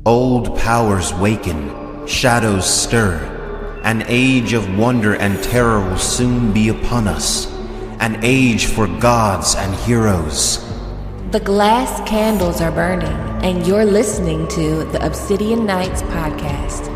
Old powers waken, shadows stir. An age of wonder and terror will soon be upon us. An age for gods and heroes. The glass candles are burning, and you're listening to the Obsidian Nights podcast.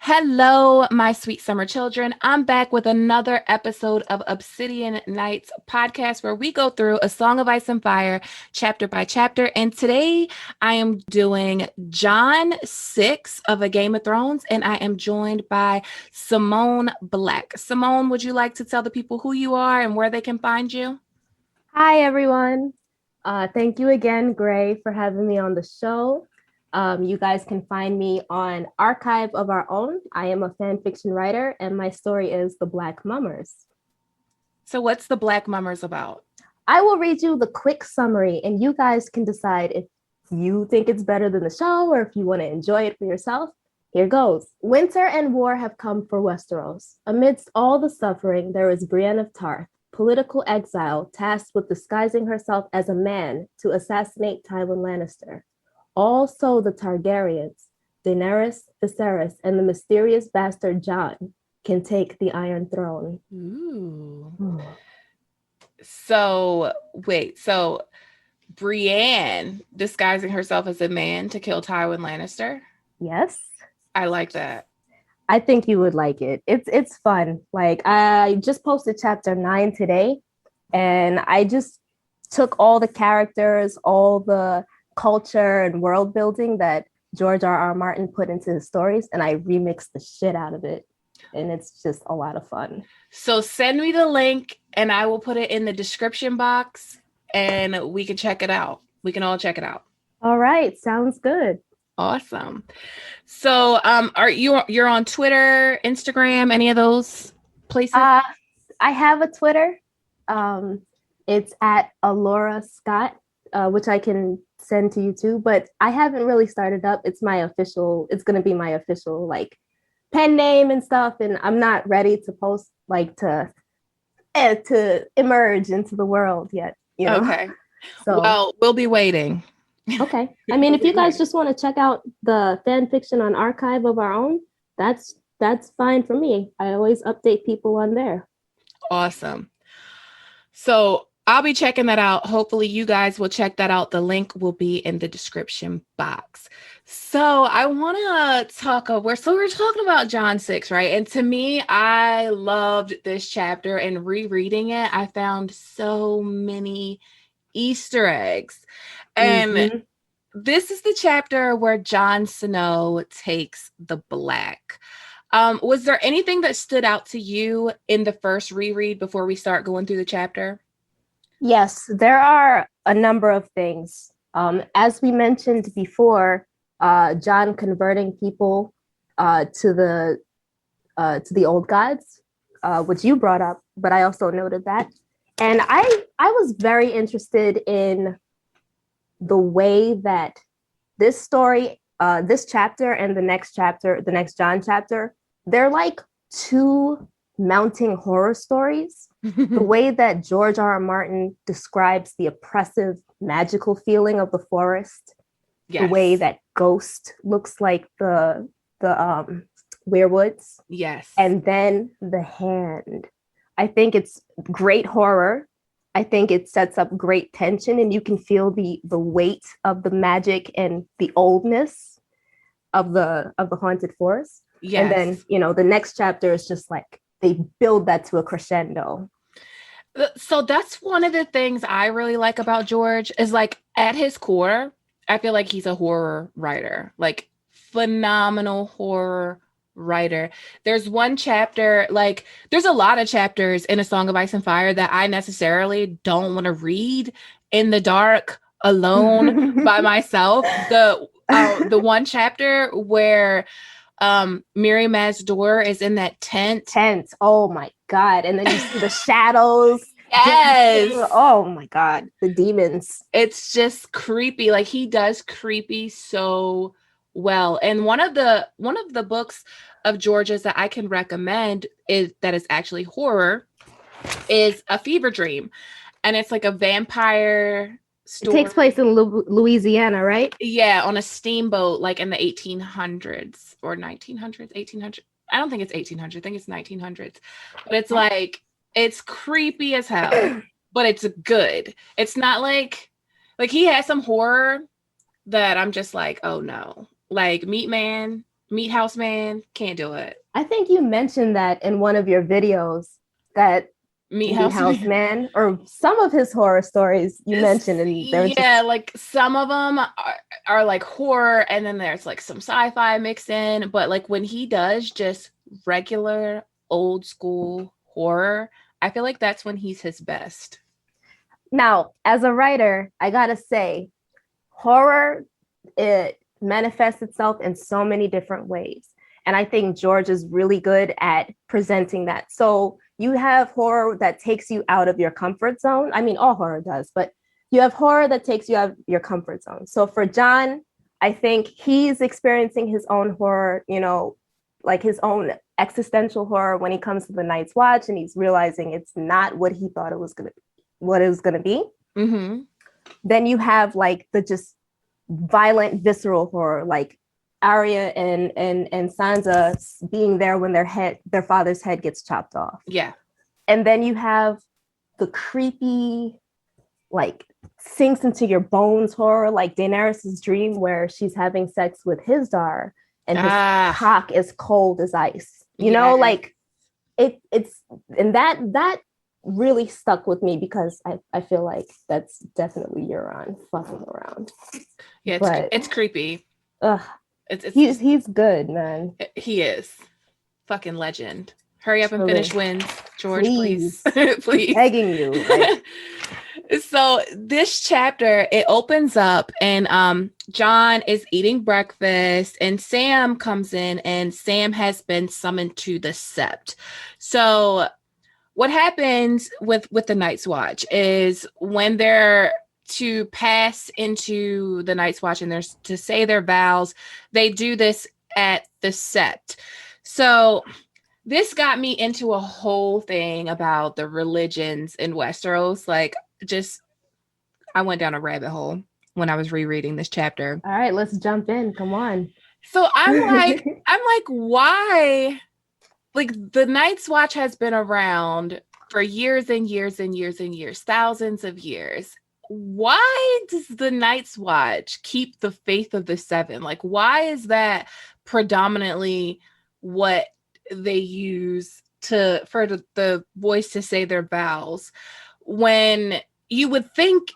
Hello, my sweet summer children. I'm back with another episode of Obsidian Nights podcast where we go through A Song of Ice and Fire chapter by chapter. And today I am doing Jon 6 of A Game of Thrones, and I am joined by Simone Black. Simone, would you like to tell the people who you are and where they can find you? Hi, everyone. Thank you again, Gray, for having me on the show. You guys can find me on Archive of Our Own. I am a fan fiction writer, and my story is The Black Mummers. So what's The Black Mummers about? I will read you the quick summary, and you guys can decide if you think it's better than the show or if you want to enjoy it for yourself. Here goes. Winter and war have come for Westeros. Amidst all the suffering, there is Brienne of Tarth, political exile tasked with disguising herself as a man to assassinate Tywin Lannister. Also the Targaryens, Daenerys, Viserys, and the mysterious bastard Jon can take the Iron Throne. Ooh. So Brienne disguising herself as a man to kill Tywin Lannister? Yes. I like that. I think you would like it. It's fun. Like, I just posted chapter 9 today, and I just took all the characters, all the culture and world building that George R.R. Martin put into his stories, and I remixed the shit out of it, and it's just a lot of fun. So send me the link and I will put it in the description box and we can check it out. We can all check it out. All right, sounds good. Awesome. So you're on Twitter, Instagram, any of those places? I have a Twitter. It's at Alora Scott, which I can send to you too, but I haven't really started up. It's going to be my official like pen name and stuff, and I'm not ready to post like to emerge into the world yet, you know? Okay. So well, we'll be waiting. Okay. I mean, if you guys just want to check out the fan fiction on Archive of Our Own, that's fine for me. I always update people on there. Awesome. So I'll be checking that out. Hopefully you guys will check that out. The link will be in the description box. So I want to talk we're talking about Jon 6, right? And to me, I loved this chapter, and rereading it, I found so many Easter eggs. And this is the chapter where Jon Snow takes the black. Was there anything that stood out to you in the first reread before we start going through the chapter? Yes, there are a number of things. As we mentioned before, Jon converting people to the old gods, which you brought up, but I also noted that. And I was very interested in the way that this story, this chapter and the next Jon chapter, they're like two mounting horror stories. The way that George R.R. Martin describes the oppressive, magical feeling of the forest, yes. The way that Ghost looks like the werewolves, yes, and then the hand. I think it's great horror. I think it sets up great tension, and you can feel the weight of the magic and the oldness of the haunted forest. Yes. And then the next chapter is just like they build that to a crescendo. So that's one of the things I really like about George is like at his core, I feel like he's a horror writer, like phenomenal horror writer. There's one chapter, like there's a lot of chapters in A Song of Ice and Fire that I necessarily don't want to read in the dark alone by myself. The one chapter where Miri Mazdor is in that tent. Oh my God. And then you see the shadows Yes. Oh my God, the demons. It's just creepy. Like he does creepy so well. And one of the books of George's that I can recommend is actually horror is A Fever Dream. And it's like a vampire story. It takes place in Louisiana, right? Yeah, on a steamboat, like in the 1800s or 1900s, 1800s. I don't think it's 1800s. I think it's 1900s. But it's like, it's creepy as hell, but it's good. It's not like he has some horror that I'm just like, oh no. Like Meat House Man, can't do it. I think you mentioned that in one of your videos that Meat House Man, or some of his horror stories you mentioned, and like some of them are like horror, and then there's like some sci-fi mixed in. But like when he does just regular old school horror, I feel like that's when he's his best. Now, as a writer, I gotta say, horror, it manifests itself in so many different ways, and I think George is really good at presenting that. So you have horror that takes you out of your comfort zone. I mean, all horror does, but you have horror that takes you out of your comfort zone. So for Jon, I think he's experiencing his own horror, like his own existential horror when he comes to the Night's Watch, and he's realizing it's not what he thought it was going to be. Mm-hmm. Then you have like the just violent, visceral horror, like Arya and Sansa being there when their father's head gets chopped off. Yeah. And then you have the creepy, like sinks into your bones horror, like Daenerys' dream where she's having sex with his daughter and his cock is cold as ice. Like it's and that really stuck with me because I feel like that's definitely Euron fucking around. Yeah, it's creepy. Ugh. He's good, man. He is fucking legend. Hurry up and finish Wins, George, please. Please. Begging you. So this chapter, it opens up and Jon is eating breakfast and Sam comes in and Sam has been summoned to the Sept. So what happens with the Night's Watch is when they're to pass into the Night's Watch and there's to say their vows, they do this at the Sept. So this got me into a whole thing about the religions in Westeros. Like, I went down a rabbit hole when I was rereading this chapter. All right, let's jump in. Come on. So I'm like, why? Like, the Night's Watch has been around for years and years and years and years, thousands of years. Why does the Night's Watch keep the faith of the Seven? Like, why is that predominantly what they use for the boys to say their vows? When you would think,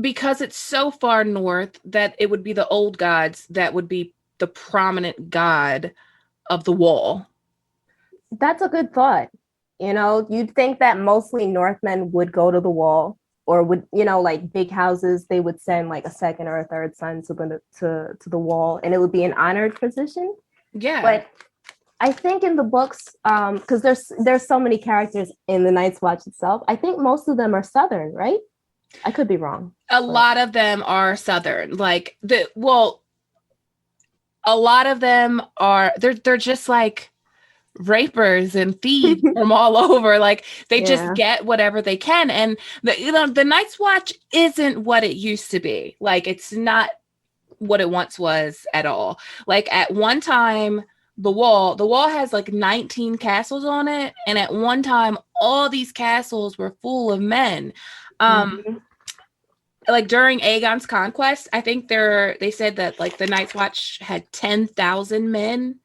because it's so far north, that it would be the old gods that would be the prominent god of the wall. That's a good thought. You'd think that mostly Northmen would go to the wall, or would, like big houses, they would send like a second or a third son to the wall, and it would be an honored position. Yeah. But I think in the books, because there's so many characters in the Night's Watch itself, I think most of them are Southern, right? I could be wrong. A lot of them are Southern. Like a lot of them are they're just like rapers and thieves from all over. Like they just get whatever they can, and the Night's Watch isn't what it used to be. Like it's not what it once was at all. Like at one time, the wall has like 19 castles on it, and at one time all these castles were full of men. Like during Aegon's conquest, I think they said that like the Night's Watch had 10,000 men.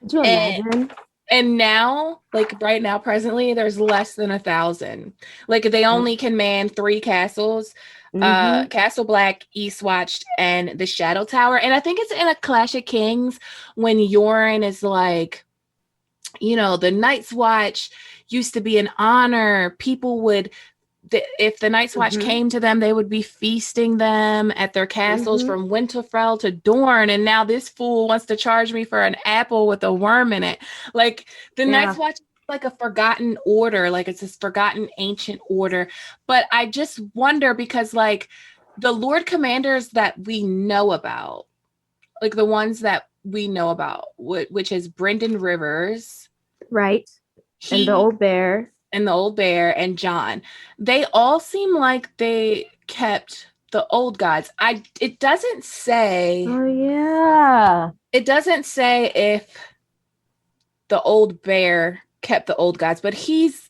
Could you imagine? And now, like right now, presently, there's less than 1,000. Like they only can man 3 castles, Castle Black, Eastwatch, and the Shadow Tower. And I think it's in a Clash of Kings when Yoren is like, the Night's Watch used to be an honor. People would, if the Night's Watch came to them, they would be feasting them at their castles from Winterfell to Dorne. And now this fool wants to charge me for an apple with a worm in it. Like the Night's Watch like a forgotten order, like it's this forgotten ancient order. But I just wonder because like the Lord Commanders that we know about, like the ones that we know about, which is Brynden Rivers, right? And the old bear. And the old bear and Jon. They all seem like they kept the old gods. It doesn't say. Oh yeah. It doesn't say if the old bear kept the old gods, but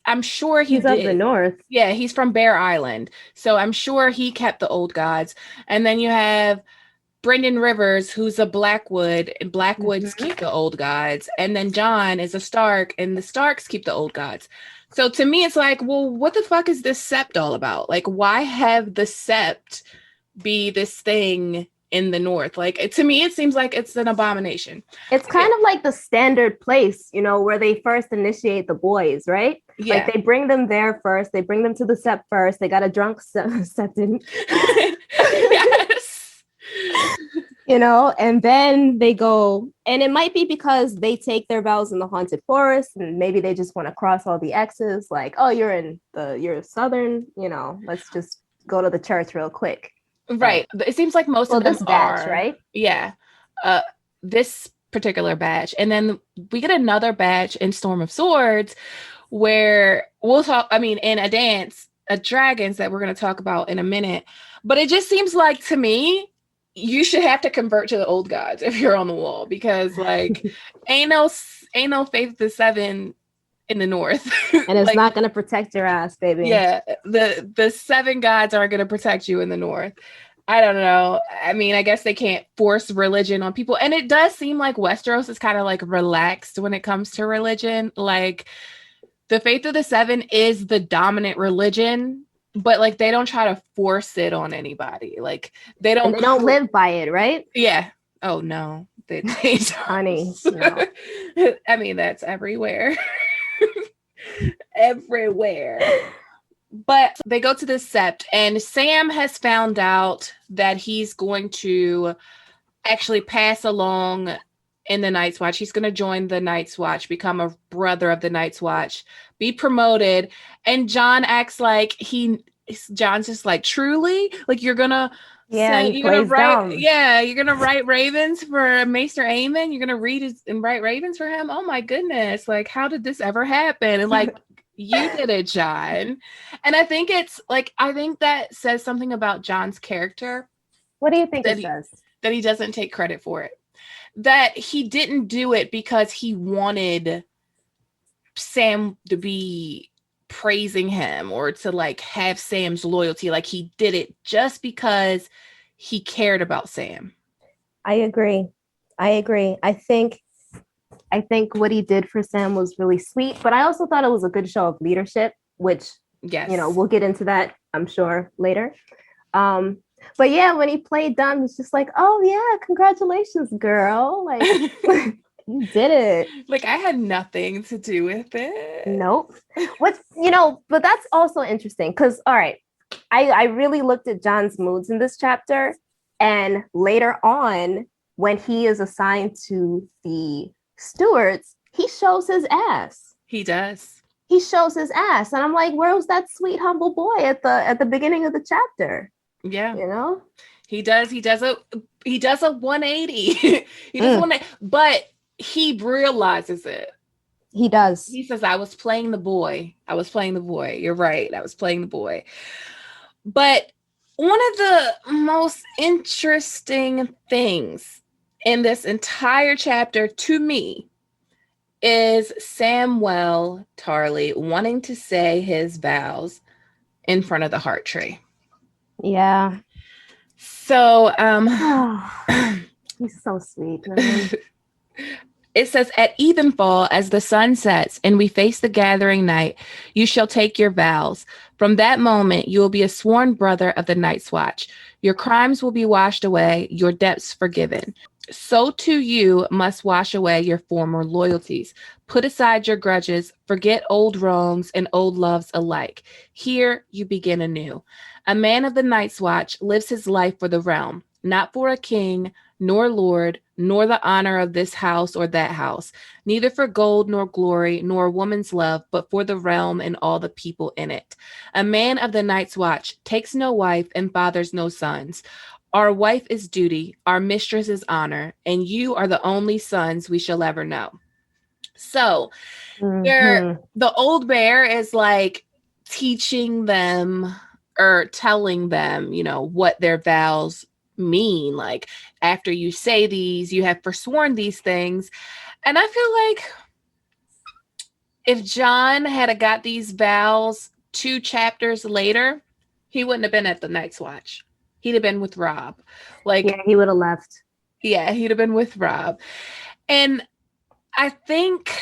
I'm sure he's up the north. Yeah, he's from Bear Island. So I'm sure he kept the old gods. And then you have Brynden Rivers, who's a Blackwood, and Blackwoods keep the old gods. And then Jon is a Stark, and the Starks keep the old gods. So to me, it's like, well, what the fuck is this sept all about? Like, why have the sept be this thing in the north? Like, to me, it seems like it's an abomination. It's kind of like the standard place, you know, where they first initiate the boys, right? Yeah. Like they bring them there first. They bring them to the sept first. They got a drunk septon. Yes. You know, and then they go, and it might be because they take their vows in the haunted forest, and maybe they just want to cross all the X's, like, oh, you're southern, you know, let's just go to the church real quick. Right. It seems like most of them this batch, are, right? Yeah. This particular batch. And then we get another batch in Storm of Swords where we'll talk, in a dance, dragons that we're going to talk about in a minute. But it just seems like, to me, you should have to convert to the old gods if you're on the wall, because like ain't no Faith of the Seven in the north. And it's like, not going to protect your ass, baby. Yeah, the seven gods aren't going to protect you in the north. I don't know. I guess they can't force religion on people. And it does seem like Westeros is kind of like relaxed when it comes to religion. Like the Faith of the Seven is the dominant religion, but like they don't try to force it on anybody. Like they don't live by it, right? Yeah. Oh no. They honey. No. That's everywhere. Everywhere. But they go to this sept, and Sam has found out that he's going to actually pass along in the Night's Watch. He's going to join the Night's Watch, become a brother of the Night's Watch, be promoted. And Jon acts like Jon's just like, truly? Like you're going to you're going to write ravens for Maester Aemon? You're going to read and write ravens for him? Oh my goodness. Like, how did this ever happen? And like, you did it, Jon. And I think that says something about Jon's character. What do you think it says? That he doesn't take credit for it. That he didn't do it because he wanted Sam to be praising him or to like have Sam's loyalty. Like he did it just because he cared about Sam. I agree. I think what he did for Sam was really sweet, but I also thought it was a good show of leadership, which, yes, you know, we'll get into that, I'm sure, later. But yeah, when he played dumb, he's just like, oh yeah, congratulations, girl. Like, you did it. Like, I had nothing to do with it. Nope. But that's also interesting because, all right, I really looked at Jon's moods in this chapter, and later on, when he is assigned to the stewards, he shows his ass. He does. He shows his ass, and I'm like, where was that sweet humble boy at the beginning of the chapter? Yeah, you know, he does a 180. He does 180, but he realizes it. He does. He says, I was playing the boy. You're right. I was playing the boy. But one of the most interesting things in this entire chapter to me is Samwell Tarly wanting to say his vows in front of the heart tree. Yeah. So he's so sweet, man. It says, at evenfall, as the sun sets and we face the gathering night, you shall take your vows. From that moment, you will be a sworn brother of the Night's Watch. Your crimes will be washed away, your debts forgiven. So too you must wash away your former loyalties. Put aside your grudges, forget old wrongs and old loves alike. Here you begin anew. A man of the Night's Watch lives his life for the realm, not for a king, nor lord, nor the honor of this house or that house, neither for gold nor glory, nor woman's love, but for the realm and all the people in it. A man of the night's watch takes no wife and fathers no sons. Our wife is duty, our mistress is honor, and you are the only sons we shall ever know. So the old bear is like teaching them or telling them, what their vows mean. Like, after you say these, you have forsworn these things. And I feel like if Jon had got these vows 2 chapters later, he wouldn't have been at the Night's Watch. He'd have been with Robb. He would have left. Yeah, he'd have been with Robb. And I think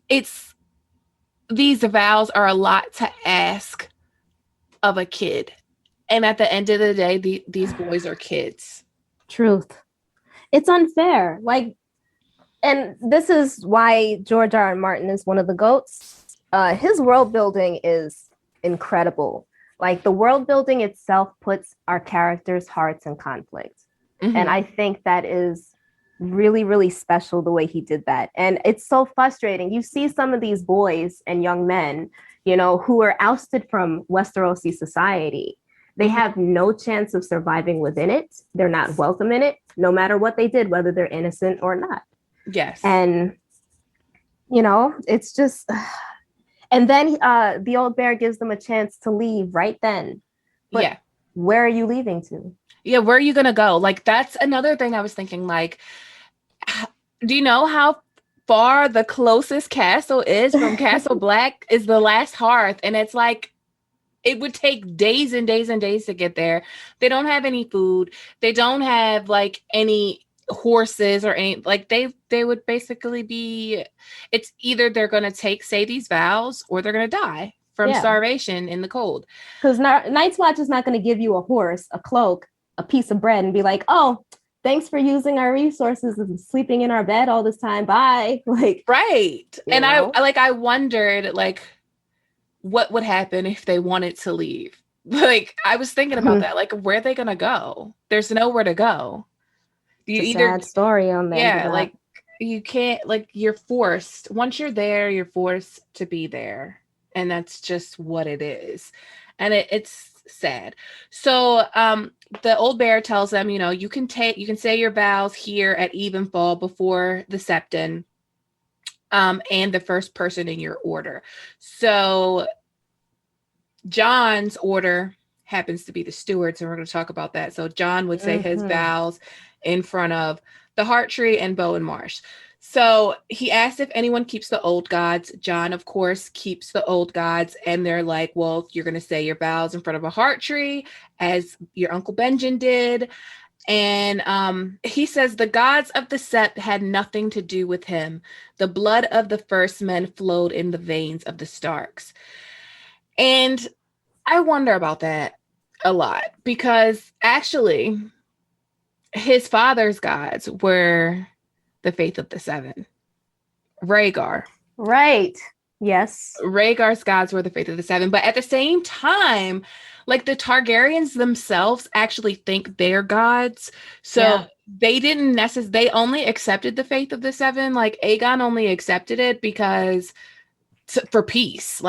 these vows are a lot to ask of a kid. And at the end of the day, these boys are kids. Truth. It's unfair. And this is why George R. R. Martin is one of the GOATs. His world building is incredible. The world building itself puts our characters' hearts in conflict. Mm-hmm. And I think that is really, really special the way he did that. And it's so frustrating. You see some of these boys and young men, who are ousted from Westerosi society. They have no chance of surviving within it. They're not welcome in it, no matter what they did, whether they're innocent or not. Yes. And, it's just... And then the old bear gives them a chance to leave right then. But where are you leaving to? Yeah, where are you going to go? That's another thing I was thinking, do you know how far the closest castle is from Castle Black is the last hearth? And it's it would take days and days and days to get there. They don't have any food. They don't have any horses or any, they would basically be, it's either they're going to say these vows or they're going to die from starvation in the cold. Because Night's Watch is not going to give you a horse, a cloak, a piece of bread and be like, oh, thanks for using our resources and sleeping in our bed all this time. Bye. Right. And I wondered what would happen if they wanted to leave. I was thinking about that. Where are they going to go? There's nowhere to go. You sad story on there. Yeah. You can't, you're forced. Once you're there, you're forced to be there. And that's just what it is. And it's sad. So, the old bear tells them, you can say your vows here at Evenfall before the Septon, and the first person in your order. So Jon's order happens to be the stewards, and we're going to talk about that. So Jon would say his vows in front of the Heart Tree and Bow and Marsh. So he asked if anyone keeps the old gods. Jon, of course, keeps the old gods. And they're like, well, you're going to say your vows in front of a heart tree, as your Uncle Benjen did. And he says the gods of the Sept had nothing to do with him. The blood of the first men flowed in the veins of the Starks. And I wonder about that a lot, because actually his father's gods were the Faith of the Seven. Rhaegar. Right. Yes. Rhaegar's gods were the Faith of the Seven. But at the same time, the Targaryens themselves actually think they're gods. So they didn't necessarily, they only accepted the Faith of the Seven. Aegon only accepted it because for peace.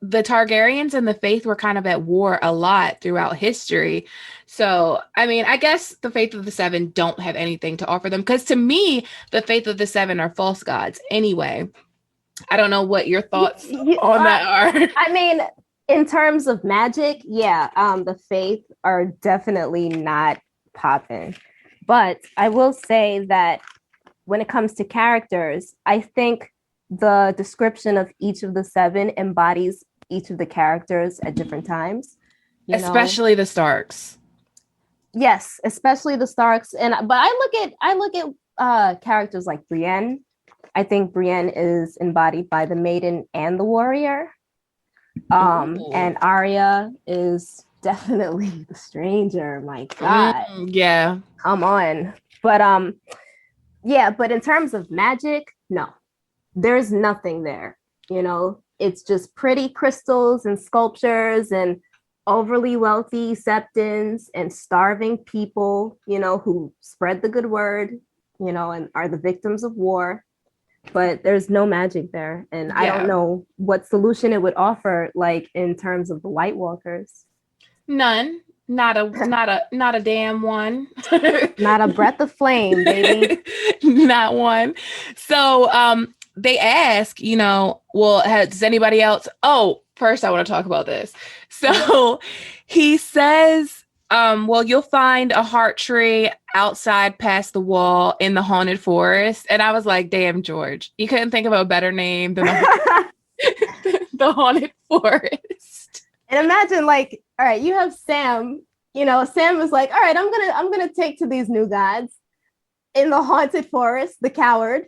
The Targaryens and the Faith were kind of at war a lot throughout history. So, I guess the Faith of the Seven don't have anything to offer them, because to me, the Faith of the Seven are false gods anyway. I don't know what your thoughts on that are. In terms of magic, the Faith are definitely not popping. But I will say that when it comes to characters, I think the description of each of the seven embodies each of the characters at different times. Especially the Starks. Yes, especially the Starks. But I look at characters like Brienne. I think Brienne is embodied by the maiden and the warrior. And Arya is definitely the stranger. My God. Yeah. Come on. But but in terms of magic, no. There's nothing there. It's just pretty crystals and sculptures and overly wealthy septons and starving people, who spread the good word, and are the victims of war. But there's no magic there. And I don't know what solution it would offer, like in terms of the White Walkers. None. Not a damn one. Not a breath of flame, baby. Not one. So they ask, does anybody else? Oh, first I want to talk about this. So he says, you'll find a heart tree outside past the wall in the haunted forest. And I was like, damn, George, you couldn't think of a better name than the haunted forest. And imagine, like, all right, you have Sam. Sam was like, all right, I'm gonna take to these new gods in the haunted forest, the coward,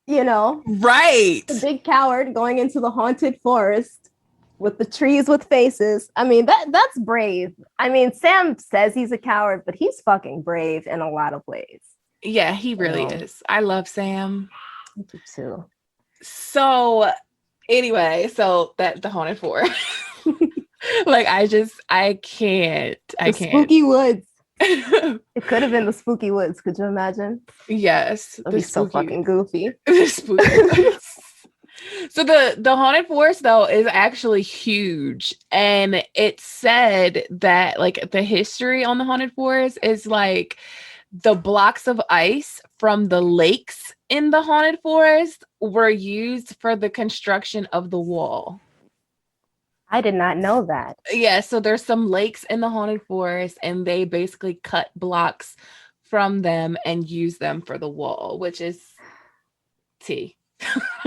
right, the big coward going into the haunted forest with the trees with faces. I mean, that's brave. I mean, Sam says he's a coward, but he's fucking brave in a lot of ways. Yeah, he really is. I love Sam. Me too. So anyway, the haunted forest. Like, I can't. Spooky woods. It could have been the spooky woods. Could you imagine? Yes. That'd be so fucking goofy. The spooky woods. So the haunted forest, though, is actually huge. And it's said that, like, the history on the haunted forest is like the blocks of ice from the lakes in the haunted forest were used for the construction of the wall. I did not know that. Yeah, so there's some lakes in the haunted forest, and they basically cut blocks from them and use them for the wall, which is tea.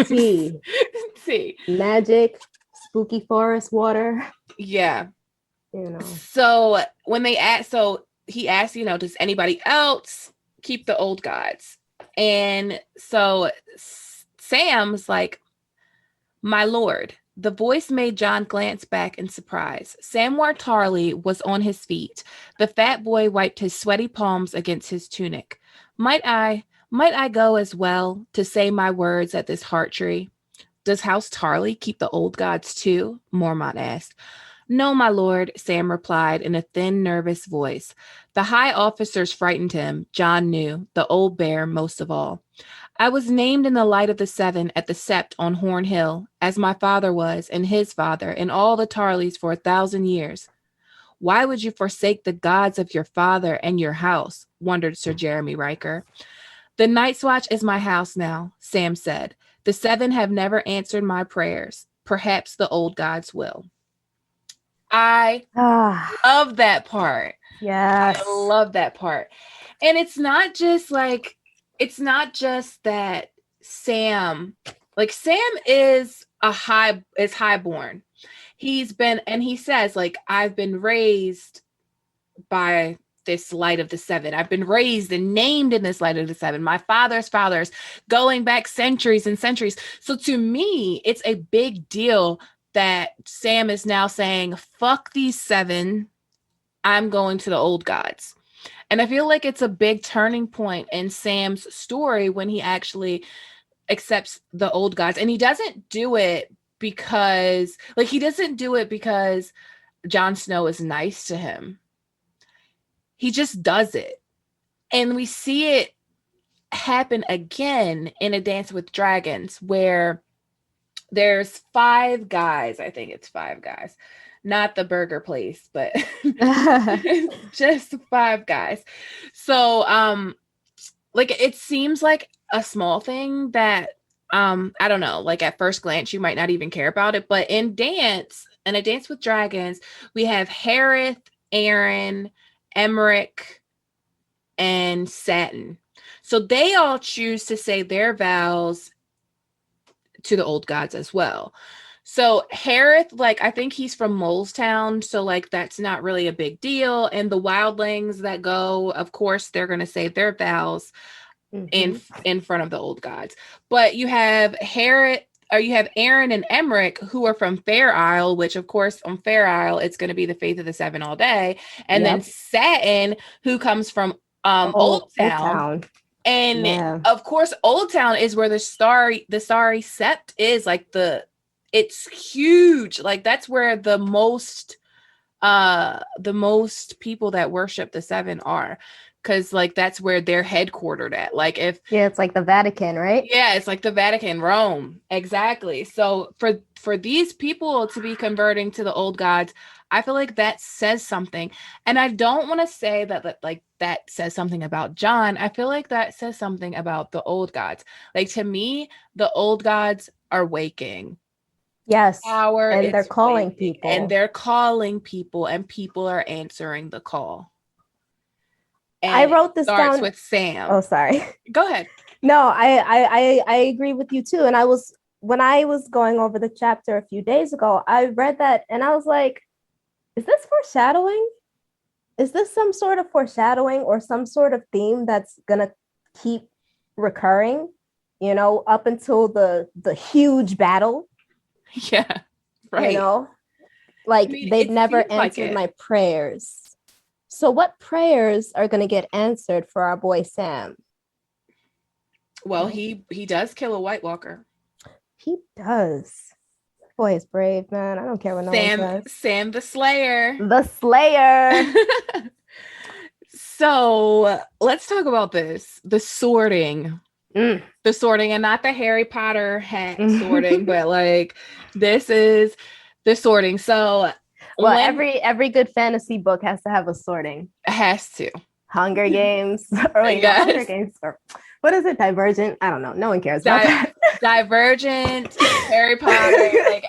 Tea. Magic, spooky forest water. Yeah. So when he asked, does anybody else keep the old gods? And so Sam's like, my lord. The voice made Jon glance back in surprise. Samwell Tarly was on his feet. The fat boy wiped his sweaty palms against his tunic. Might I go as well to say my words at this heart tree? Does House Tarly keep the old gods too? Mormont asked. No, my lord, Sam replied in a thin, nervous voice. The high officers frightened him, Jon knew, the old bear most of all. I was named in the light of the seven at the sept on Horn Hill, as my father was, and his father, and all the Tarlys for 1,000 years. Why would you forsake the gods of your father and your house? Wondered Sir Jeremy Riker. The Night's Watch is my house now, Sam said. The seven have never answered my prayers. Perhaps the old gods will. I love that part. Yes. I love that part. And it's not just that Sam is highborn. He says, like, I've been raised by this light of the seven. I've been raised and named in this light of the seven. My father's fathers, going back centuries and centuries. So to me, it's a big deal that Sam is now saying, fuck these seven. I'm going to the old gods. And I feel like it's a big turning point in Sam's story when he actually accepts the old gods. And he doesn't do it because Jon Snow is nice to him. He just does it. And we see it happen again in A Dance with Dragons, where there's 5 guys. I think it's 5 guys. Not the burger place, but just 5 guys. So, it seems like a small thing that, I don't know, like at first glance, you might not even care about it. But in A Dance with Dragons, we have Harith, Aaron, Emmerich, and Satin. So they all choose to say their vows to the old gods as well. So Harith, I think he's from Molestown, so that's not really a big deal. And the wildlings that go, of course, they're going to say their vows in front of the old gods. But you have Harith, or you have Aaron and Emmerich, who are from Fair Isle, which, of course, on Fair Isle, it's going to be the Faith of the Seven all day. And then Satin, who comes from Old Town. And of course, Old Town is where the starry sept is. It's huge. That's where the most the most people that worship the seven are, because like that's where they're headquartered at. Like if it's like the Vatican, right? Yeah, it's like the Vatican, Rome. Exactly. So for these people to be converting to the old gods, I feel like that says something. And I don't want to say that like that says something about Jon. I feel like that says something about the old gods. Like to me, the old gods are waking. Yes. Power, and they're calling waking, people. and they're calling people, and people are answering the call. And I wrote this starts down with Sam. Oh, sorry. Go ahead. No, I agree with you too. And when I was going over the chapter a few days ago, I read that and I was like, is this foreshadowing? Is this some sort of foreshadowing or some sort of theme that's gonna keep recurring, up until the huge battle? Yeah, right. Like they've never answered my prayers. So what prayers are going to get answered for our boy Sam? Well, he does kill a White Walker. He does. Boy is brave, man. I don't care what no one says. Sam the Slayer. The Slayer. So let's talk about this. The sorting. The sorting, and not the Harry Potter hat sorting, but like this is the sorting. So well, every good fantasy book has to have a sorting. Has to. Hunger Games. Or like Hunger Games. Or what is it? Divergent? I don't know. No one cares about that. Divergent, Harry Potter. Like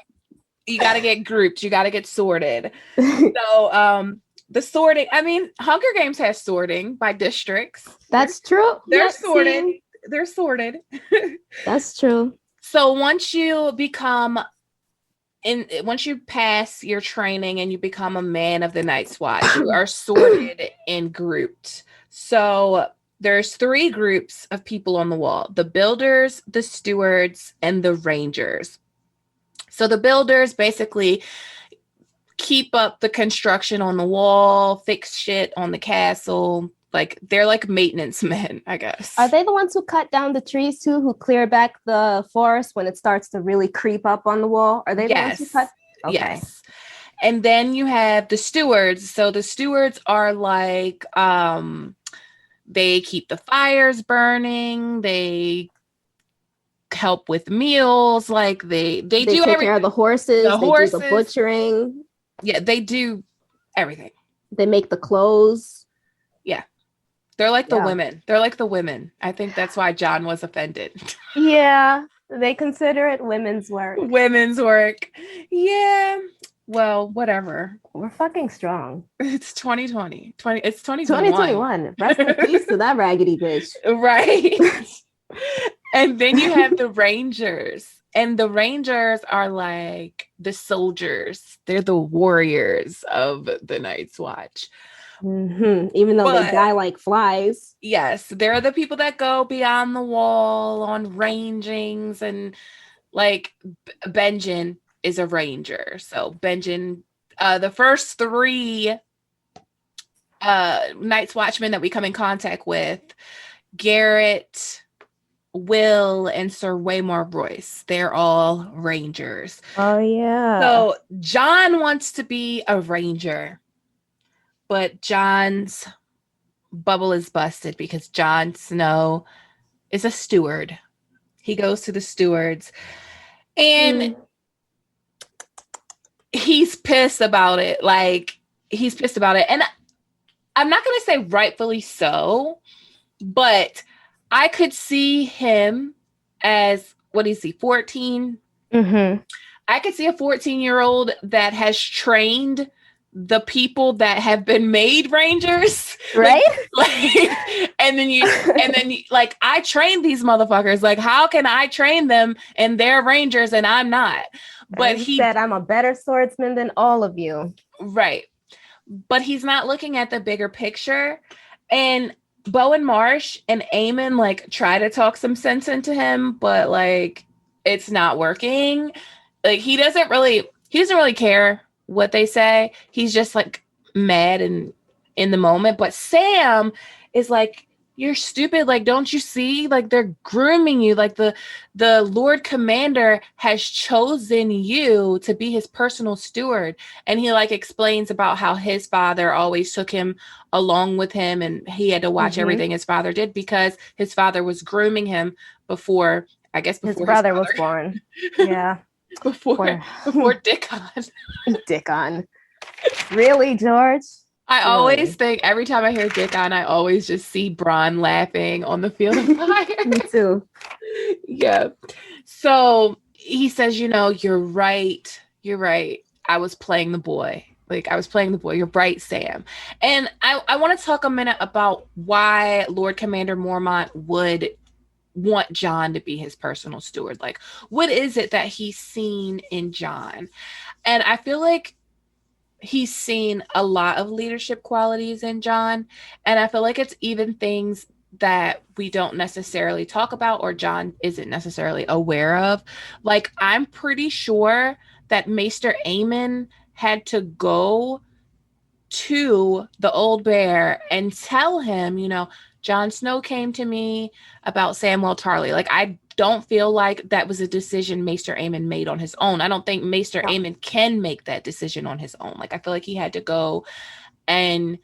you got to get grouped. You got to get sorted. So the sorting. I mean, Hunger Games has sorting by districts. That's true. They're sorted. They're sorted. That's true. So once you pass your training and you become a man of the Night's Watch, you are sorted and grouped. So there's 3 groups of people on the wall: the builders, the stewards, and the rangers. So the builders basically keep up the construction on the wall, fix shit on the castle. Like they're like maintenance men, I guess. Are they the ones who cut down the trees too, who clear back the forest when it starts to really creep up on the wall? Are they the ones who cut? Okay. Yes. And then you have the stewards. So the stewards are like, they keep the fires burning. They help with meals. Like they do take care of the horses. Do the butchering. Yeah, they do everything. They make the clothes. Yeah. They're like the women. They're like the women. I think that's why Jon was offended. Yeah. They consider it women's work. Women's work. Yeah. Well, whatever. We're fucking strong. It's 2020. It's 2021. 2021. Rest in peace to that raggedy bitch. Right. And then you have the rangers. And the rangers are like the soldiers. They're the warriors of the Night's Watch. Mm-hmm. Even though they die like flies. Yes, they're the people that go beyond the wall on rangings, and like Benjen is a ranger. So Benjen, the first 3 Night's Watchmen that we come in contact with, Garrett, Will, and Sir Waymar Royce, they're all rangers. Oh yeah. So Jon wants to be a ranger. But Jon's bubble is busted because Jon Snow is a steward. He goes to the stewards and he's pissed about it. Like, he's pissed about it. And I'm not going to say rightfully so, but I could see him as, what is he, 14? Mm-hmm. I could see a 14-year-old that has trained the people that have been made rangers, right? And then you like, I trained these motherfuckers. Like, how can I train them and they're rangers and I'm not? But he said, I'm a better swordsman than all of you. Right. But he's not looking at the bigger picture. And Bowen Marsh and Aemon like try to talk some sense into him, but like it's not working. Like he doesn't really care what they say. He's just like mad and in the moment. But Sam is like, you're stupid. Like, don't you see? Like, they're grooming you. Like, the Lord Commander has chosen you to be his personal steward. And he like explains about how his father always took him along with him, and he had to watch everything his father did because his father was grooming him before his brother was born. Yeah. before Dickon. Dickon. Really, George? I always think, every time I hear Dickon, I always just see Bronn laughing on the field of fire. Me too. Yeah. So he says, you're right. You're right. I was playing the boy. You're right, Sam. And I want to talk a minute about why Lord Commander Mormont would want Jon to be his personal steward. Like, what is it that he's seen in Jon? And I feel like he's seen a lot of leadership qualities in Jon, and I feel like it's even things that we don't necessarily talk about or Jon isn't necessarily aware of. Like, I'm pretty sure that Maester Aemon had to go to the old bear and tell him, Jon Snow came to me about Samwell Tarly. Like, I don't feel like that was a decision Maester Aemon made on his own. I don't think Maester Aemon can make that decision on his own. Like, I feel like he had to go and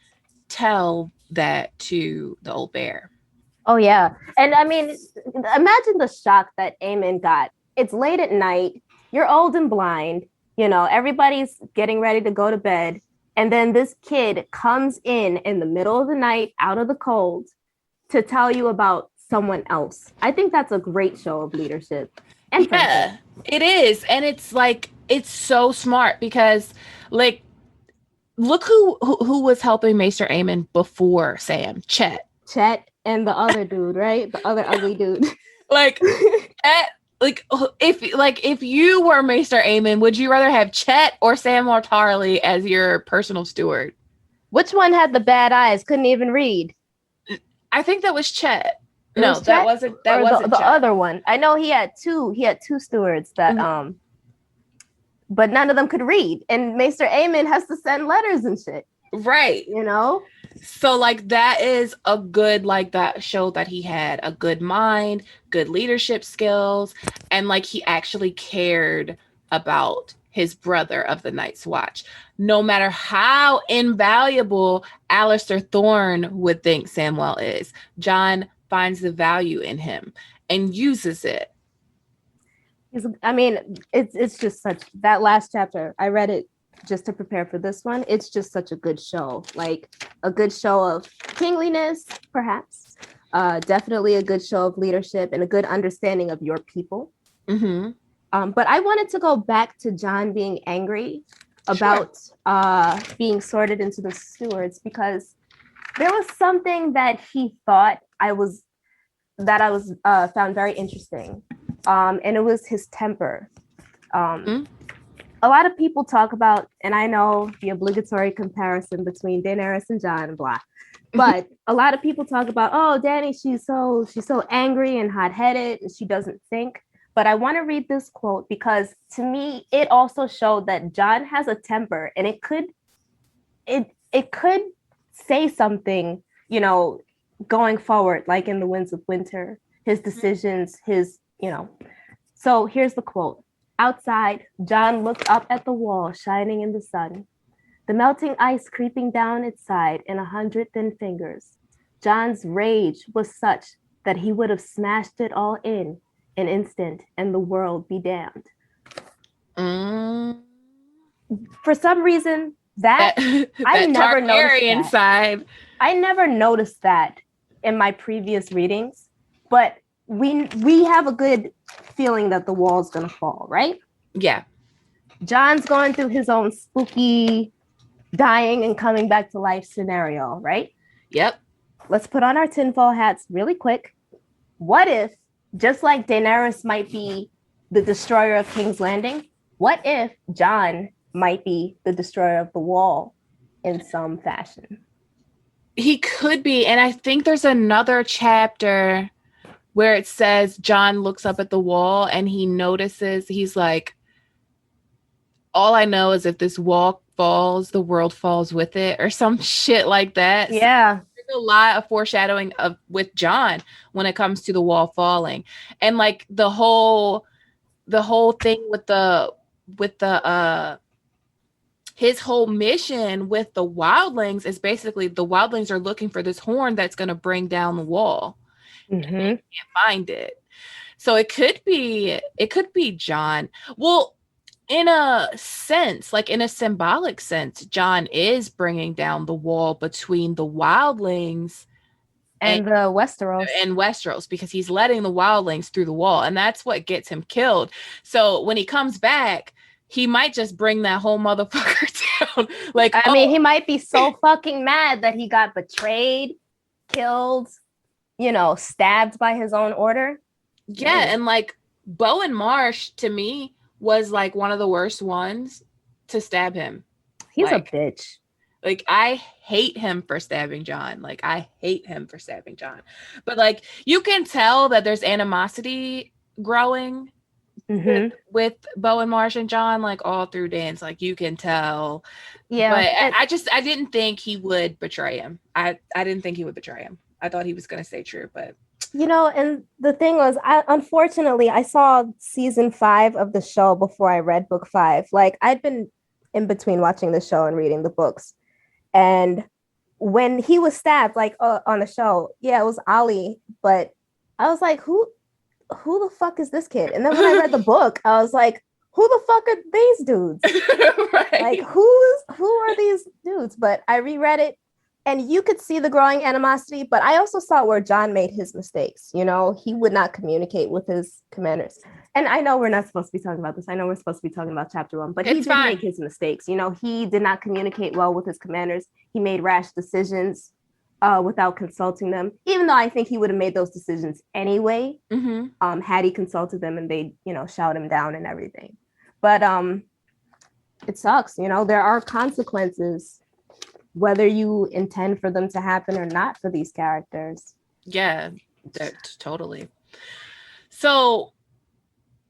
tell that to the old bear. Oh, yeah. And I mean, imagine the shock that Aemon got. It's late at night. You're old and blind. Everybody's getting ready to go to bed. And then this kid comes in the middle of the night, out of the cold, to tell you about someone else. I think that's a great show of leadership. And yeah, it is. And it's like, it's so smart because, like, look who was helping Maester Aemon before Sam. Chet and the other dude, right? The other ugly dude. If you were Maester Aemon, would you rather have Chet or Samwell Tarly as your personal steward? Which one had the bad eyes? Couldn't even read. I think that was Chet. That wasn't the other one. I know he had two stewards that but none of them could read, and Maester Aemon has to send letters and shit. Right. So like, that is a good, like, that showed that he had a good mind, good leadership skills, and like, he actually cared about his brother of the Night's Watch. No matter how invaluable Alistair Thorne would think Samwell is, Jon finds the value in him and uses it. It's just such, that last chapter, I read it just to prepare for this one. It's just such a good show, like a good show of kingliness, perhaps. Definitely a good show of leadership and a good understanding of your people. Mm-hmm. But I wanted to go back to Jon being angry about being sorted into the stewards, because there was something that he thought I found very interesting. And it was his temper. A lot of people talk about, and I know the obligatory comparison between Daenerys and Jon and blah, but a lot of people talk about, oh, Dany, she's so angry and hot-headed and she doesn't think. But I want to read this quote because to me, it also showed that Jon has a temper, and it could say something, going forward, like in the Winds of Winter, his decisions, So here's the quote. Outside, Jon looked up at the wall shining in the sun, the melting ice creeping down its side in 100 thin fingers. Jon's rage was such that he would have smashed it all in an instant and the world be damned. For some reason, I never noticed inside. I never noticed that in my previous readings, but we have a good feeling that the wall's gonna fall, right? Yeah. Jon's going through his own spooky dying and coming back to life scenario, right? Yep. Let's put on our tinfoil hats really quick. What if, just like Daenerys might be the destroyer of King's Landing, what if Jon might be the destroyer of the wall in some fashion? He could be. And I think there's another chapter where it says Jon looks up at the wall and he notices, he's like, all I know is if this wall falls, the world falls with it, or some shit like that. Yeah. So there's a lot of foreshadowing with Jon when it comes to the wall falling, and like the whole thing with the his whole mission with the wildlings is basically the wildlings are looking for this horn that's going to bring down the wall. And they can't find it. So it could be Jon. Well, in a sense, like in a symbolic sense, Jon is bringing down the wall between the wildlings and the Westeros, because he's letting the wildlings through the wall, and that's what gets him killed. So when he comes back, he might just bring that whole motherfucker down. Like, I mean, he might be so fucking mad that he got betrayed, killed, stabbed by his own order. Yeah, and like Bowen Marsh to me was like one of the worst ones to stab him. He's a bitch. Like, I hate him for stabbing Jon. But like, you can tell that there's animosity growing with Bowen Marsh and Jon, like all through Dance. Like, you can tell. Yeah. But I didn't think he would betray him. I didn't think he would betray him. I thought he was going to stay true, but. And the thing was, unfortunately, I saw season 5 of the show before I read book 5. Like, I'd been in between watching the show and reading the books. And when he was stabbed, like on the show, it was Ollie. But I was like, who the fuck is this kid? And then when I read the book, I was like, who the fuck are these dudes? Right. Like, who are these dudes? But I reread it, and you could see the growing animosity. But I also saw where Jon made his mistakes. He would not communicate with his commanders. And I know we're not supposed to be talking about this. I know we're supposed to be talking about chapter 1, but he did make his mistakes. He did not communicate well with his commanders. He made rash decisions without consulting them, even though I think he would have made those decisions anyway, had he consulted them and they, shout him down and everything. But it sucks. There are consequences, whether you intend for them to happen or not for these characters. Yeah, totally. So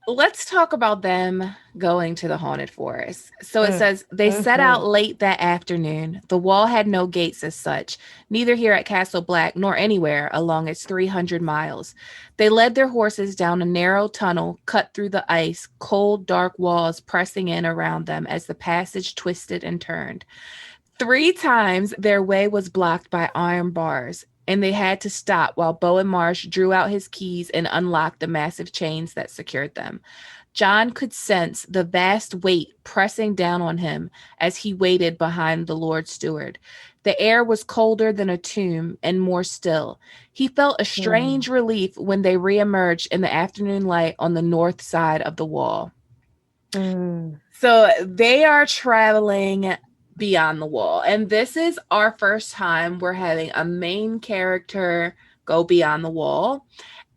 let's talk about them going to the haunted forest. So it says they set out late that afternoon. The wall had no gates as such, neither here at Castle Black nor anywhere along its 300 miles. They led their horses down a narrow tunnel cut through the ice, cold, dark walls pressing in around them as the passage twisted and turned. 3 times their way was blocked by iron bars, and they had to stop while Bowen Marsh drew out his keys and unlocked the massive chains that secured them. Jon could sense the vast weight pressing down on him as he waited behind the Lord Steward. The air was colder than a tomb and more still. He felt a strange relief when they reemerged in the afternoon light on the north side of the wall. So they are traveling beyond the wall, and this is our first time we're having a main character go beyond the wall,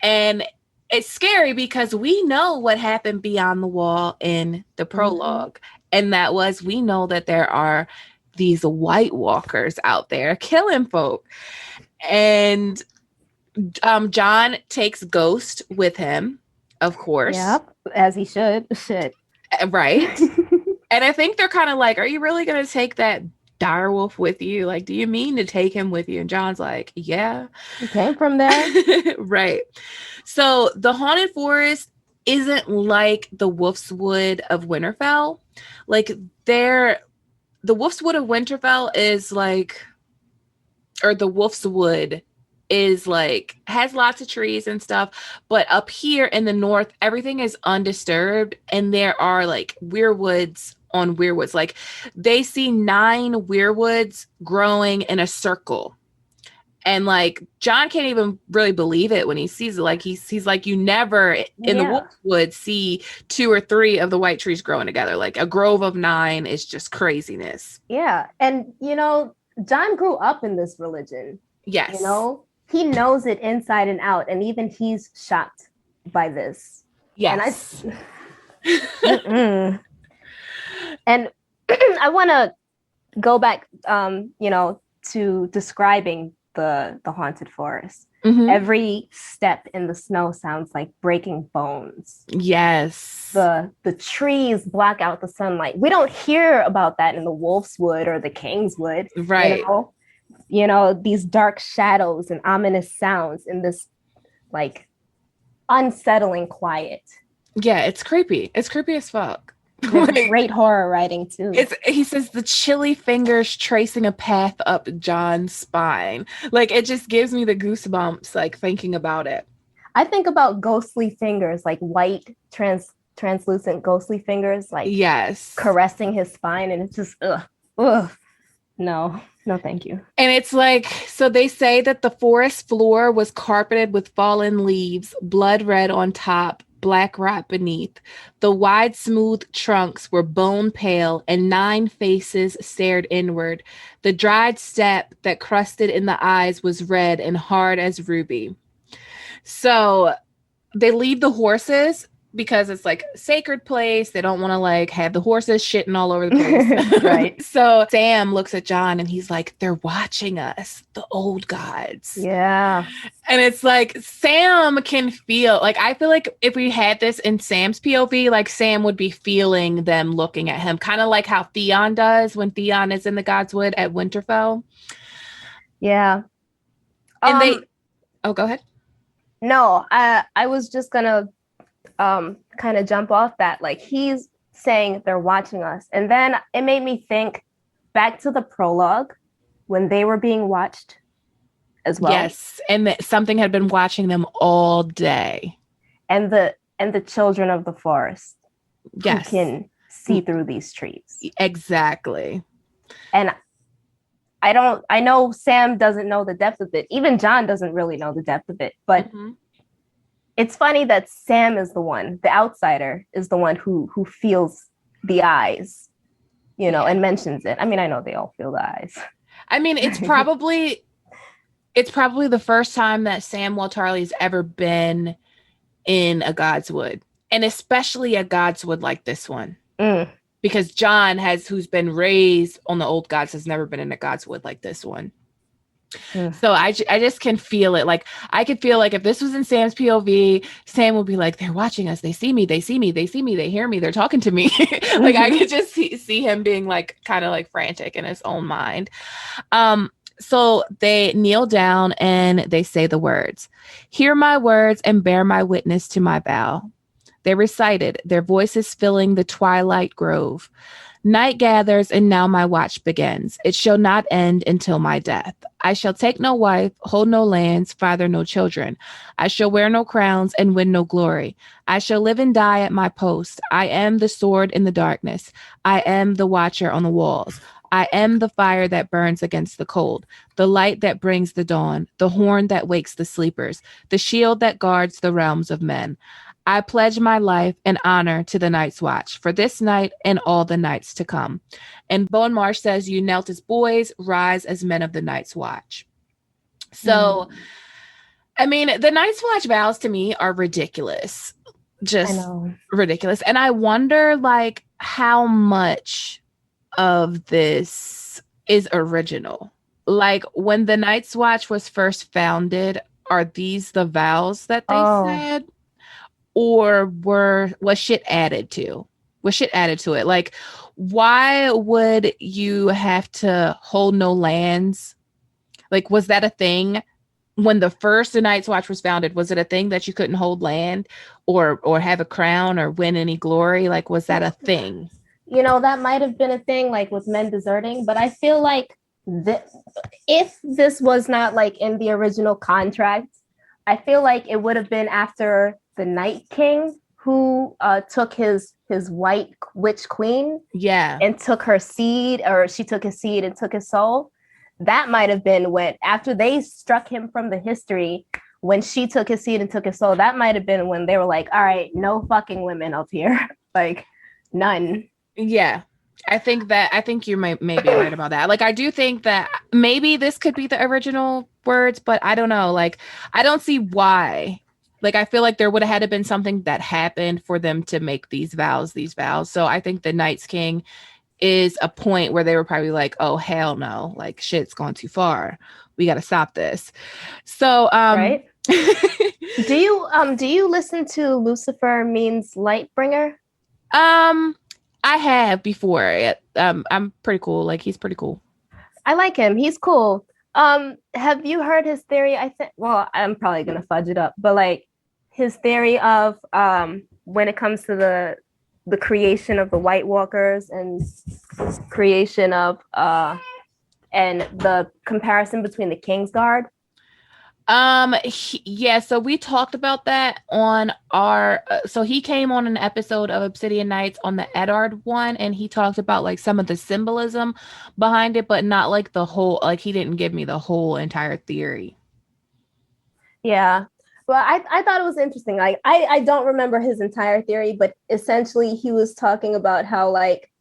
and it's scary because we know what happened beyond the wall in the prologue, and that was, we know that there are these White Walkers out there killing folk, and Jon takes Ghost with him, of course. Yep, as he should. Right. And I think they're kind of like, are you really going to take that direwolf with you? Like, do you mean to take him with you? And Jon's like, yeah. He came from there. Right. So the haunted forest isn't like the Wolf's Wood of Winterfell. Like, the Wolf's Wood of Winterfell is like, or the Wolf's Wood is like, has lots of trees and stuff, but up here in the north, everything is undisturbed, and there are like weirwoods on weirwoods. Like, they see 9 weirwoods growing in a circle, and like Jon can't even really believe it when he sees it. Like, he's like, you never in the Wolfwood see 2 or 3 of the white trees growing together. Like, a grove of 9 is just craziness. Yeah, and Jon grew up in this religion. Yes, he knows it inside and out, and even he's shocked by this. Yes. And I want to go back, to describing the haunted forest. Every step in the snow sounds like breaking bones. Yes. The trees block out the sunlight. We don't hear about that in the Wolf's Wood or the King's Wood. Right. you know, these dark shadows and ominous sounds in this like unsettling quiet. Yeah, it's creepy. It's creepy as fuck. There's great horror writing too. He says the chilly fingers tracing a path up Jon's spine. Like, it just gives me the goosebumps, like, thinking about it. I think about ghostly fingers, like white, translucent ghostly fingers, like yes, caressing his spine, and it's just no, thank you. And it's like, so they say that the forest floor was carpeted with fallen leaves, blood red on top, black rot beneath. The wide, smooth trunks were bone pale, and 9 faces stared inward. The dried step that crusted in the eyes was red and hard as ruby. So they leave the horses because it's like a sacred place. They don't want to like have the horses shitting all over the place. Right. So Sam looks at Jon and he's like, they're watching us, the old gods. Yeah. And it's like Sam can feel, like, I feel like if we had this in Sam's POV, like Sam would be feeling them looking at him, kind of like how Theon does when Theon is in the Godswood at Winterfell. Yeah. And go ahead. No, I was just gonna kind of jump off that. Like, he's saying they're watching us, and then it made me think back to the prologue when they were being watched as well. Yes, and something had been watching them all day. And the children of the forest, yes, who can see through these trees. Exactly. And I know Sam doesn't know the depth of it. Even Jon doesn't really know the depth of it. But it's funny that Sam is the one, the outsider, is the one who feels the eyes, you know, and mentions it. I mean, I know they all feel the eyes. I mean, it's probably the first time that Samwell Tarly's ever been in a Godswood, and especially a Godswood like this one. Because Jon who's been raised on the old gods, has never been in a Godswood like this one. So I just can feel it. Like, I could feel like if this was in Sam's POV, Sam would be like, they're watching us. They see me. They see me. They see me. They hear me. They're talking to me. Like, I could just see him being like, kind of like frantic in his own mind. So they kneel down and they say the words, "Hear my words and bear my witness to my vow." They recited, their voices filling the twilight grove. "Night gathers, and now my watch begins. It shall not end until my death. I shall take no wife, hold no lands, father no children. I shall wear no crowns and win no glory. I shall live and die at my post. I am the sword in the darkness. I am the watcher on the walls. I am the fire that burns against the cold, the light that brings the dawn, the horn that wakes the sleepers, the shield that guards the realms of men. I pledge my life and honor to the Night's Watch for this night and all the nights to come." And Bowen Marsh says, "You knelt as boys, rise as men of the Night's Watch." So, I mean, the Night's Watch vows to me are ridiculous. Just ridiculous. And I wonder, like, how much of this is original. Like, when the Night's Watch was first founded, are these the vows that they said? Or was shit added to? Was shit added to it? Like, why would you have to hold no lands? Like, was that a thing when the first Night's Watch was founded? Was it a thing that you couldn't hold land or have a crown or win any glory? Like, was that a thing? You know, that might have been a thing, like with men deserting. But I feel like if this was not like in the original contract, I feel like it would have been after the Night King, who took his white witch queen, and took her seed, or she took his seed and took his soul. That might have been when, after they struck him from the history, when she took his seed and took his soul. That might have been when they were like, "All right, no fucking women up here, like none." Yeah, I think you may be right about that. Like, I do think that maybe this could be the original words, but I don't know. Like, I don't see why. Like, I feel like there would have had to been something that happened for them to make these vows. So I think the Night's King is a point where they were probably like, "Oh, hell no. Like, shit's gone too far. We got to stop this." So, right. Do you listen to Lucifer Means Lightbringer? I have before. I'm pretty cool. Like, he's pretty cool. I like him. He's cool. Have you heard his theory? I think, well, I'm probably gonna fudge it up, but like his theory of when it comes to the creation of the White Walkers and creation of and the comparison between the Kingsguard. Yeah, so we talked about that on our so he came on an episode of Obsidian Nights on the Eddard one, and he talked about like some of the symbolism behind it, but not like the whole, like he didn't give me the whole entire theory. Yeah. Well, I thought it was interesting. Like I don't remember his entire theory, but essentially he was talking about how like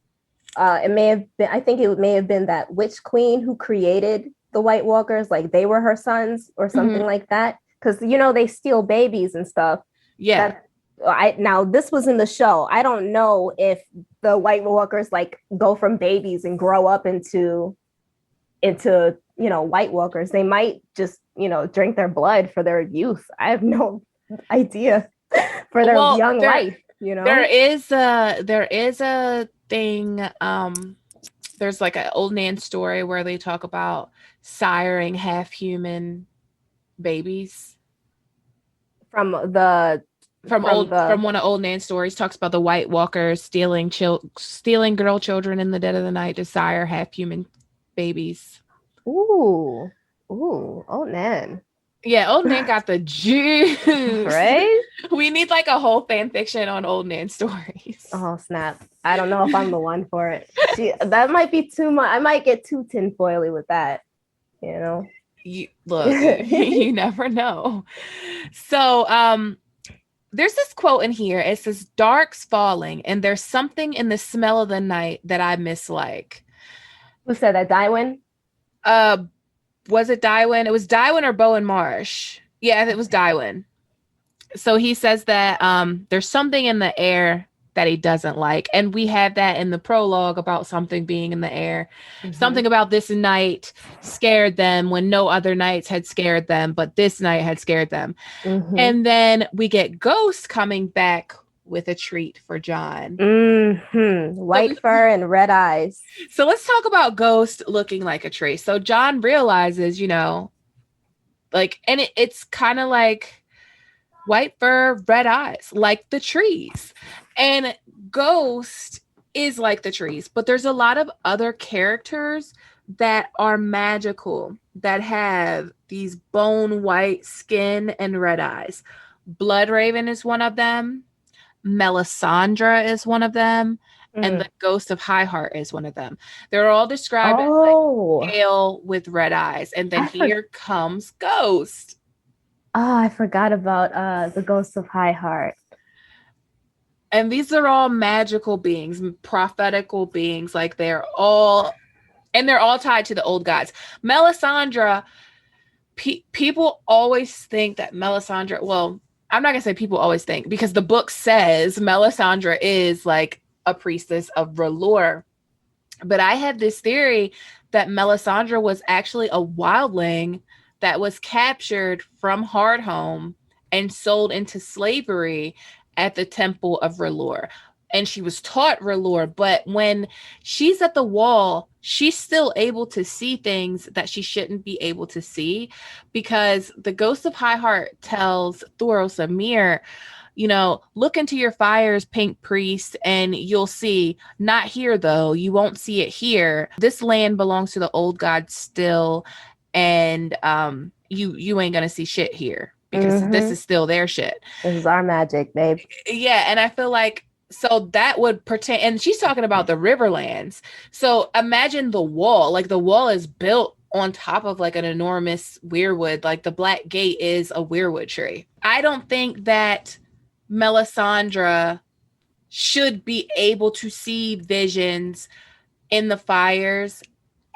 it may have been, I think it may have been that witch queen who created the White Walkers, like they were her sons or something like that. Because you know they steal babies and stuff. Yeah. Now this was in the show. I don't know if the White Walkers like go from babies and grow up into you know White Walkers. They might just you know drink their blood for their youth. I have no idea for their young life. You know, there is a thing. There's like an old Nan story where they talk about siring half human babies from one of old Nan's stories. Talks about the White Walkers stealing girl children in the dead of the night to sire half human babies. Ooh, old Nan. Yeah, old Nan got the juice. Right? We need like a whole fan fiction on old Nan stories. Oh snap! I don't know if I'm the one for it. That might be too much. I might get too tinfoily with that. You know. Look, you never know. So, there's this quote in here. It says, "Dark's falling, and there's something in the smell of the night that I mislike." Who said that? Tywin? Was it Tywin? It was Tywin or Bowen Marsh. Yeah, it was Tywin. So he says that there's something in the air that he doesn't like. And we had that in the prologue about something being in the air. Mm-hmm. Something about this night scared them when no other nights had scared them, but this night had scared them. Mm-hmm. And then we get Ghost coming back with a treat for Jon. Mm-hmm. White fur and red eyes. So let's talk about Ghost looking like a tree. So Jon realizes, you know, like, and it's kind of like white fur, red eyes, like the trees. And Ghost is like the trees, but there's a lot of other characters that are magical, that have these bone white skin and red eyes. Bloodraven is one of them. Melisandre is one of them. And the Ghost of Highheart is one of them. They're all described as like pale with red eyes. And then here comes Ghost. Oh, I forgot about the Ghost of Highheart. And these are all magical beings, prophetical beings. Like they're all tied to the old gods. Melisandre, people always think that Melisandre, well, I'm not going to say people always think, because the book says Melisandre is like a priestess of R'hllor. But I have this theory that Melisandre was actually a wildling that was captured from Hardhome and sold into slavery at the Temple of R'hllor. And she was taught R'hllor, but when she's at the wall, she's still able to see things that she shouldn't be able to see, because the Ghost of Highheart tells Thoros Amir, you know, look into your fires, pink priest, and you'll see. Not here, though. You won't see it here. This land belongs to the old gods still, and you ain't gonna see shit here, because this is still their shit. This is our magic, babe. Yeah, and I feel like, so that would pertain, and she's talking about the Riverlands. So imagine the wall. Like the wall is built on top of like an enormous weirwood. Like the Black Gate is a weirwood tree. I don't think that Melisandre should be able to see visions in the fires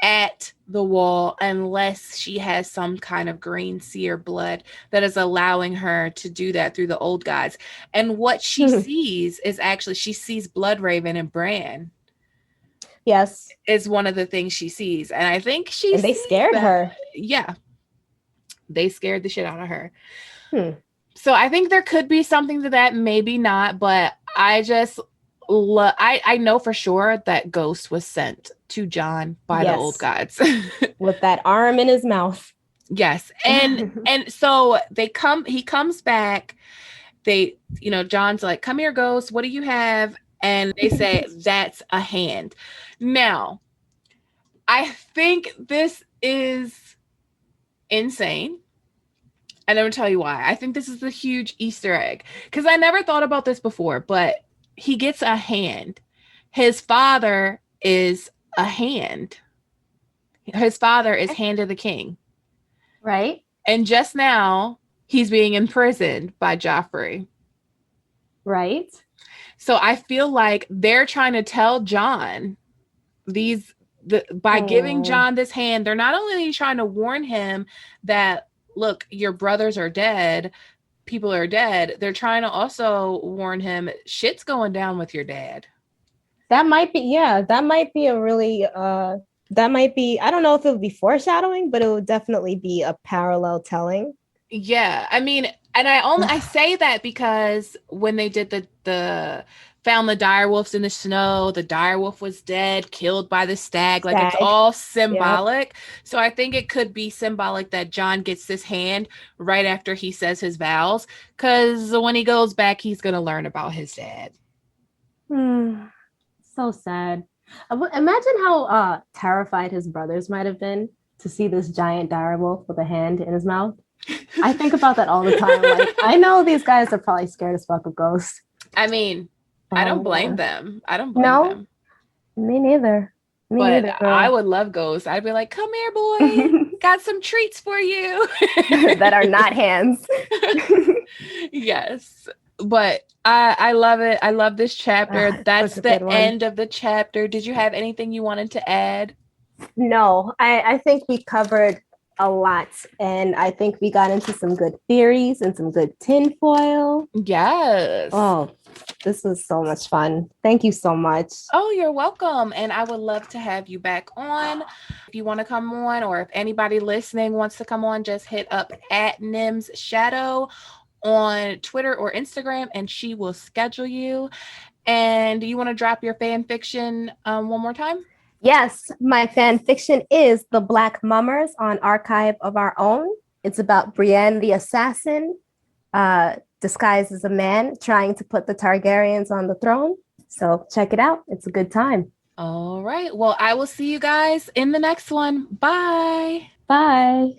at the wall unless she has some kind of green seer blood that is allowing her to do that through the old gods. And what she sees is actually, she sees Bloodraven and Bran. Yes. Is one of the things she sees. And I think they scared her. Yeah. They scared the shit out of her. So I think there could be something to that, maybe not, but I just, I know for sure that Ghost was sent to Jon by the old gods. With that arm in his mouth. Yes. And so he comes back. Jon's like, come here, Ghost. What do you have? And they say, that's a hand. Now, I think this is insane. And I'm going to tell you why. I think this is a huge Easter egg. Because I never thought about this before, but he gets a hand. His father is a hand. His father is Hand of the King. Right. And just now, he's being imprisoned by Joffrey. Right. So I feel like they're trying to tell Jon by giving Jon this hand, they're not only trying to warn him that, look, your brothers are dead, people are dead, they're trying to also warn him, shit's going down with your dad. That might be a really, I don't know if it would be foreshadowing, but it would definitely be a parallel telling. Yeah, I mean, and I say that because when they did the found the direwolves in the snow, the direwolf was dead, killed by the stag. Like, it's all symbolic. Yep. So I think it could be symbolic that Jon gets this hand right after he says his vows, because when he goes back, he's going to learn about his dad. So sad. Imagine how terrified his brothers might have been to see this giant direwolf with a hand in his mouth. I think about that all the time. Like, I know these guys are probably scared as fuck of ghosts. I mean, I don't blame them. I don't blame them. Me neither. But I would love ghosts. I'd be like, come here, boy. Got some treats for you. That are not hands. Yes. But I love it. I love this chapter. That's the end of the chapter. Did you have anything you wanted to add? No, I think we covered a lot, and I think we got into some good theories and some good tinfoil. Yes. Oh, this was so much fun. Thank you so much. Oh, you're welcome. And I would love to have you back on. If you want to come on, or if anybody listening wants to come on, just hit up at Nim's Shadow on Twitter or Instagram, and she will schedule you. And do you want to drop your fan fiction one more time? Yes, my fan fiction is The Black Mummers on Archive of Our Own. It's about Brienne the assassin, disguised as a man, trying to put the Targaryens on the throne. So check it out. It's a good time. All right. Well, I will see you guys in the next one. Bye. Bye.